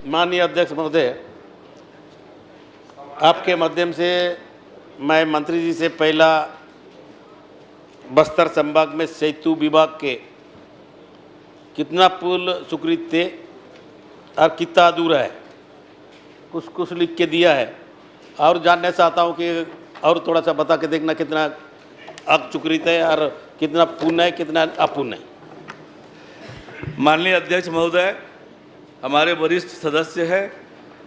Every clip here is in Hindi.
माननीय अध्यक्ष महोदय, आपके माध्यम से मैं मंत्री जी से पहला बस्तर संभाग में सेतु विभाग के कितना पुल स्वीकृत थे और कितना अधूरा है कुछ लिख के दिया है, और जानना चाहता हूँ कि और थोड़ा सा बता के देखना कितना स्वीकृत है और कितना पूर्ण है, कितना अपूर्ण है। माननीय अध्यक्ष महोदय, हमारे वरिष्ठ सदस्य हैं,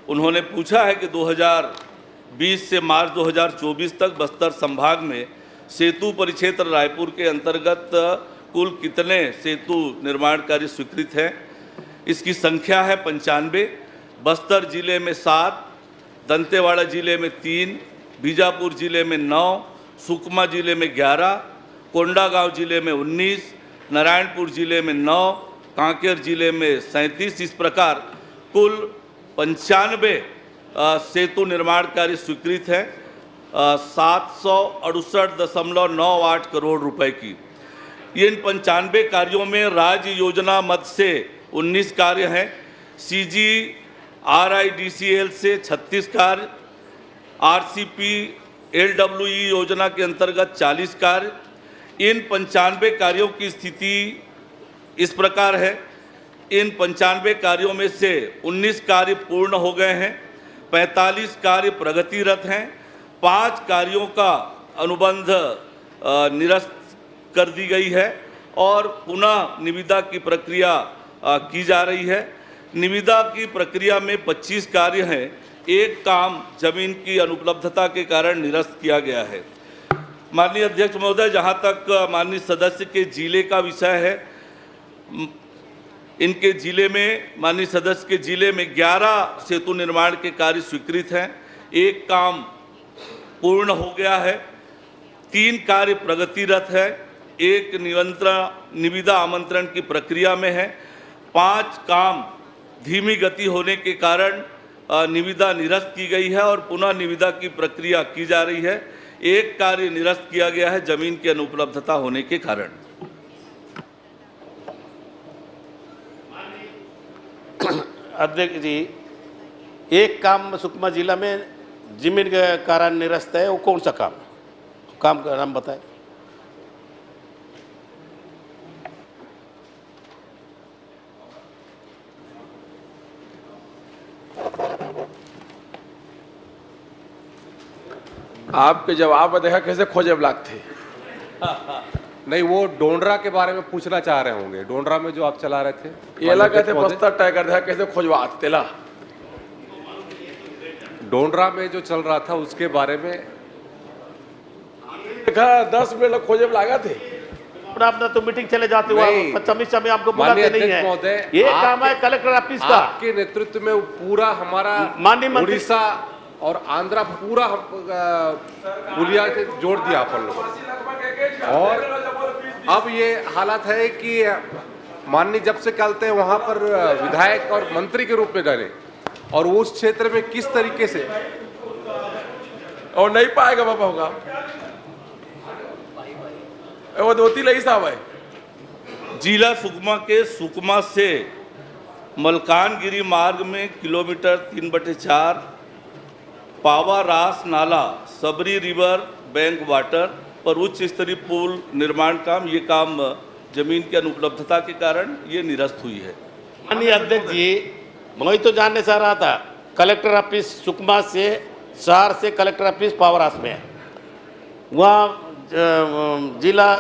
उन्होंने पूछा है कि 2020 से मार्च 2024 तक बस्तर संभाग में सेतु परिक्षेत्र रायपुर के अंतर्गत कुल कितने सेतु निर्माण कार्य स्वीकृत हैं। इसकी संख्या है 95। बस्तर जिले में 7, दंतेवाड़ा जिले में 3, बीजापुर जिले में 9, सुकमा जिले में 11, कोंडागांव जिले में 19, नारायणपुर जिले में 9, कांकेर जिले में 37। इस प्रकार कुल 95 सेतु निर्माण कार्य स्वीकृत है 768.98 करोड़ रुपए की। इन 95 कार्यों में राज्य योजना मद से 19 कार्य हैं, CGRIDCL से 36 कार्य, RCPLWE योजना के अंतर्गत 40 कार्य। इन 95 कार्यों की स्थिति इस प्रकार है। इन 95 कार्यों में से 19 कार्य पूर्ण हो गए हैं, 45 कार्य प्रगतिरत हैं, 5 कार्यों का अनुबंध निरस्त कर दी गई है और पुनः निविदा की प्रक्रिया की जा रही है। निविदा की प्रक्रिया में 25 कार्य हैं, एक काम जमीन की अनुपलब्धता के कारण निरस्त किया गया है। माननीय अध्यक्ष महोदय, जहां तक माननीय सदस्य के जिले का विषय है, इनके जिले में, माननीय सदस्य के जिले में 11 सेतु निर्माण के कार्य स्वीकृत हैं, एक काम पूर्ण हो गया है, 3 कार्य प्रगतिरत है, एक निविदा आमंत्रण की प्रक्रिया में है, 5 काम धीमी गति होने के कारण निविदा निरस्त की गई है और पुनः निविदा की प्रक्रिया की जा रही है, एक कार्य निरस्त किया गया है जमीन की अनुपलब्धता होने के कारण। अध्यक्ष जी, एक काम सुकमा जिला में जमीन के कारण निरस्त है, वो कौन सा काम का नाम बताएं। आपके जवाब में देखा कैसे खोजे ब्लॉक थे। नहीं, वो डोंडरा के बारे में पूछना चाह रहे होंगे। डोंडरा में जो आप चला रहे थे, ये लगा थे बस्तर टाइगर देखा कैसे खोजवा तेला। डोंडरा में जो चल रहा था उसके बारे में देखा 10 मिनट खोजे लगा थे। अपना तो मीटिंग चले जाते हो, समीक्षा में आपको बुलाते नहीं है। ये काम है कलेक्टर ऑफिस का। आपके नेतृत्व में पूरा हमारा उड़ीसा और आंध्रा पूरा पुलिया से जोड़ दिया अपन लोगों। और अब ये हालत है कि माननीय जब से कहते हैं वहां पर विधायक और मंत्री के रूप में गए और उस क्षेत्र में किस तरीके से और नहीं पाएगा बाबा होगा वो धोती लगी साहब है। जिला सुकमा के सुकमा से मलकानगिरी मार्ग में किलोमीटर 3/4 पावा रास नाला सबरी रिवर बैंक वाटर पर उच्च स्तरीय पुल निर्माण काम, ये काम जमीन की अनुपलब्धता के कारण ये निरस्त हुई है। माननीय अध्यक्ष जी, मैं तो जानने चाह रहा था, कलेक्टर ऑफिस सुकमा से शहर से कलेक्टर ऑफिस पावरास में है, वहाँ जिला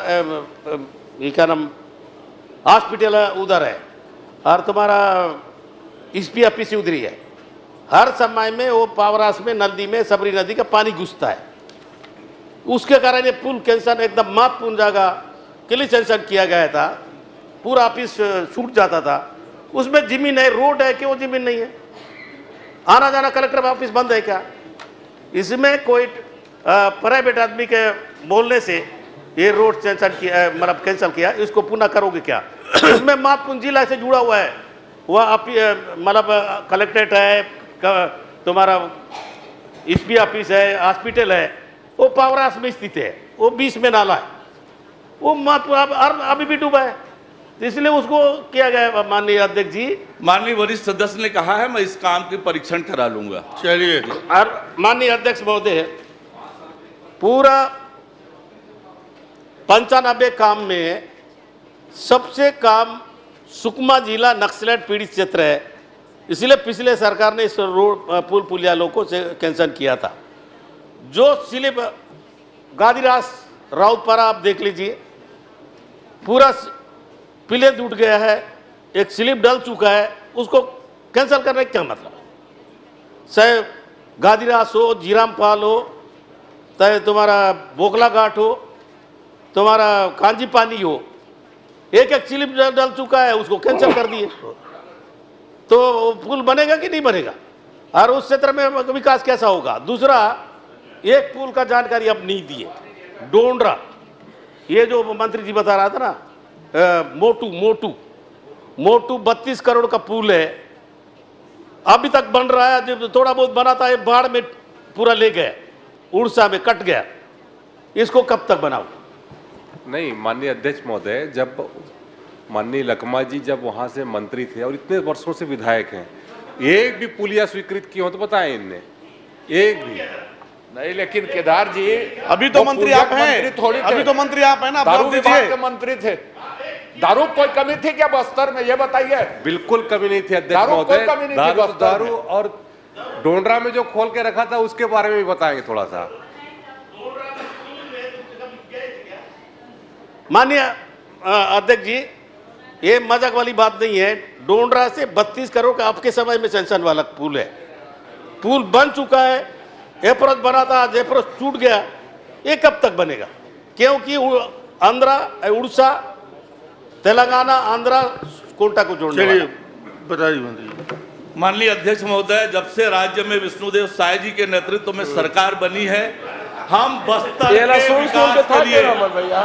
ये क्या नाम हॉस्पिटल उधर है और तुम्हारा एसपी ऑफिस उधर ही है। हर समय में वो पावरास में नदी में सबरी नदी का पानी घुसता है, उसके कारण ये पुल कैंसन एकदम महत्वपूर्ण जगह के लिए सेंशन किया गया था, पूरा ऑफिस छूट जाता था। उसमें जमीन है, रोड है कि वो जमीन नहीं है, आना जाना कलेक्टर ऑफिस बंद है क्या? इसमें कोई प्राइवेट आदमी के बोलने से ये रोड सेंशन किया, मतलब कैंसिल किया, इसको पुनः करोगे क्या? इसमें महत्वपूर्ण जिला से जुड़ा हुआ है, वह मतलब कलेक्ट्रेट है, तुम्हारा एसपी ऑफिस है, हॉस्पिटल है, वो पावरास में स्थित है, वो 20 में नाला है, वो महत्व अभी भी डूबा है। तो इसलिए उसको किया गया माननीय अध्यक्ष जी। माननीय वरिष्ठ सदस्य ने कहा है मैं इस काम की परीक्षण करा लूंगा। चलिए। और माननीय अध्यक्ष महोदय, पूरा 95 काम में सबसे काम सुकमा जिला नक्सलेट पीड़ित क्षेत्र है, इसलिए पिछले सरकार ने इस रोड पुल पुलिया लोगों से कैंसिल किया था। जो स्लिप गादीरास राउतपारा आप देख लीजिए, पूरा पिले टूट गया है, एक स्लिप डल चुका है, उसको कैंसिल करने का क्या मतलब है? चाहे गादीरास हो, जीरामपाल हो, चाहे तुम्हारा बोखला घाट हो, तुम्हारा कांजी पानी हो, एक एक स्लिप डल चुका है, उसको कैंसिल कर दिए। तो पुल बनेगा कि नहीं बनेगा? और उस क्षेत्र में विकास कैसा होगा? दूसरा, एक पुल का जानकारी अब नहीं दिए। डोंडरा, ये जो मंत्री जी बता रहा था ना, मोटू 32 करोड़ का पुल है, अभी तक बन रहा है। जब थोड़ा बहुत बना था, ये बाढ़ में पूरा ले गया, उड़ीसा में कट गया। इसको कब तक बनाओ? नहीं, माननीय अध्यक्ष महोदय, जब माननीय लकमा जी जब वहां से मंत्री थे और इतने वर्षों से विधायक हैं, एक भी पुलिया स्वीकृत की हो तो बताएं इनने, एक भी नहीं। लेकिन केदार जी, अभी तो मंत्री आप हैं, अभी तो मंत्री आप हैं ना, दारू विभाग के मंत्री थे। दारू कोई कमी थी क्या बस्तर में, ये बताइए? बिल्कुल कमी नहीं थी अध्यक्ष महोदय। दारू और डोंडरा में जो खोल के रखा था उसके बारे में भी बताएंगे थोड़ा सा। माननीय अध्यक्ष जी, ये मजाक वाली बात नहीं है। डोंडरा से 32 करोड़ का आपके समय में सैंक्शन वाला पुल है। पुल बन चुका है, अप्रोच बना था, आज अप्रोच टूट गया। ये कब तक बनेगा? क्योंकि आंध्रा, उड़ीसा, तेलंगाना, आंध्रा, कोटा को जोड़ने वाला। बताइए मंत्री। माननीय अध्यक्ष महोदय, जब से राज्य में विष्णुदेव साय जी के नेतृत्व में सरकार बनी है, हम बस्तर के विकास के लिए भैया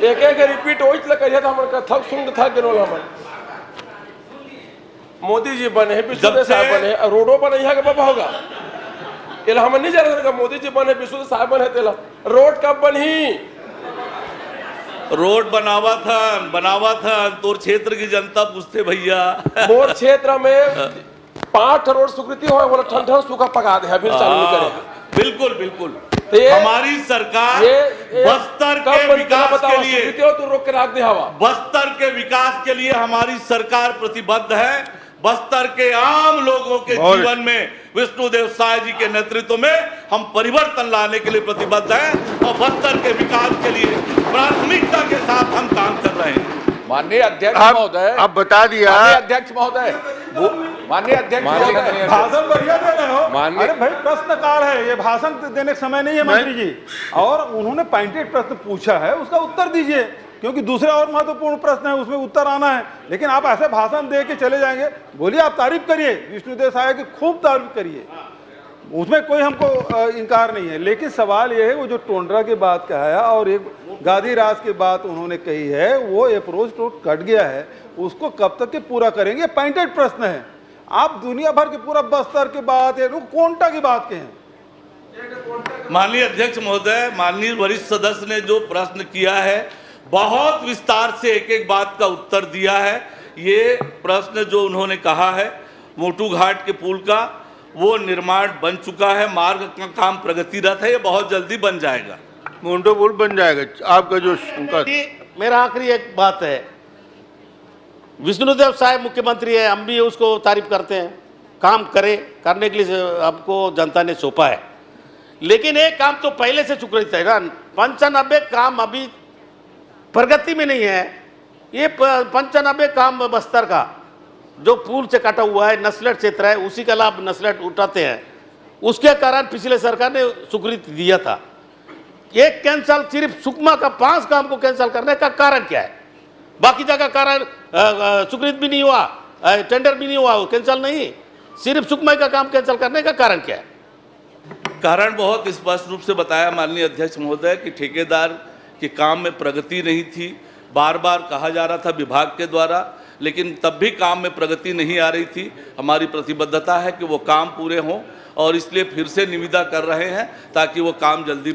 एक रिपीट हो थक सुन था मोदी जी बने हैं, विष्णुदेव साहब बने, रोडो बने यहाँ के बाबा होगा। इला हम नहीं जान मोदी जी बने, विष्णुदेव साहब बने, तेला रोड कब बनी? रोड बनावा था तो क्षेत्र की जनता पूछते भैया। मोर क्षेत्र में 5 रोड स्वीकृति हो, बोला ठंडा सूखा पका दे, अभी चालू नहीं करे। बिल्कुल बिल्कुल। हमारी सरकार बस्तर के विकास के लिए, तो रोक के रख दे हवा। बस्तर के विकास के लिए हमारी सरकार प्रतिबद्ध है। बस्तर के आम लोगों के जीवन में विष्णुदेव साय जी के नेतृत्व में हम परिवर्तन लाने के लिए प्रतिबद्ध हैं और बस्तर के विकास के लिए प्राथमिकता के साथ हम काम कर रहे हैं। माननीय अध्यक्ष महोदय, अब बता दिया। माननीय अध्यक्ष महोदय, माननीय अध्यक्ष महोदय, भाषण बढ़िया दे रहे हो। अरे भाई, प्रश्नकाल है, ये भाषण देने का समय नहीं है मंत्री जी। और उन्होंने पॉइंटेड प्रश्न पूछा है, उसका उत्तर दीजिए, क्योंकि दूसरे और महत्वपूर्ण प्रश्न है, उसमें उत्तर आना है। लेकिन आप ऐसे भाषण दे के चले जाएंगे। बोलिए, आप तारीफ करिए, विष्णुदेव साय की खूब तारीफ करिए, उसमें कोई हमको इनकार नहीं है। लेकिन सवाल ये है, वो जो टोंडरा की बात कहा है और एक गादीरास की बात उन्होंने कही है, वो अप्रोच रोड कट गया है, उसको कब तक के पूरा करेंगे? पॉइंटेड प्रश्न है। आप दुनिया भर के पूरा बस्तर की बात है, कोंटा की बात के हैं। माननीय अध्यक्ष महोदय, माननीय वरिष्ठ सदस्य ने जो प्रश्न किया है, बहुत विस्तार से एक एक बात का उत्तर दिया है। ये प्रश्न जो उन्होंने कहा है मोटू घाट के पुल का, वो निर्माण बन चुका है, मार्ग का काम प्रगतिरत है, ये बहुत जल्दी बन जाएगा। मोटू पुल बन जाएगा। आपका जो मेरा आखिरी एक बात है, विष्णुदेव साय मुख्यमंत्री है, हम भी उसको तारीफ करते हैं, काम करने के लिए आपको जनता ने सौंपा है। लेकिन एक काम तो पहले से स्वीकृत है ना, 95 काम अभी प्रगति में नहीं है। ये 95 काम बस्तर का जो पुल से कटा हुआ है, नस्लेट क्षेत्र है, उसी का लाभ नस्लेट उठाते हैं। उसके कारण पिछले सरकार ने स्वीकृति दिया था। एक कैंसल, सिर्फ सुकमा का 5 काम को कैंसिल करने का कारण क्या है? बाकी जगह कारण स्वीकृत भी नहीं हुआ, टेंडर भी नहीं हुआ, कैंसिल नहीं, सिर्फ सुकमा का काम कैंसिल करने का कारण क्या है? कारण बहुत स्पष्ट रूप से बताया माननीय अध्यक्ष महोदय कि ठेकेदार के काम में प्रगति नहीं थी। बार बार कहा जा रहा था विभाग के द्वारा, लेकिन तब भी काम में प्रगति नहीं आ रही थी। हमारी प्रतिबद्धता है कि वो काम पूरे हों और इसलिए फिर से निविदा कर रहे हैं ताकि वो काम जल्दी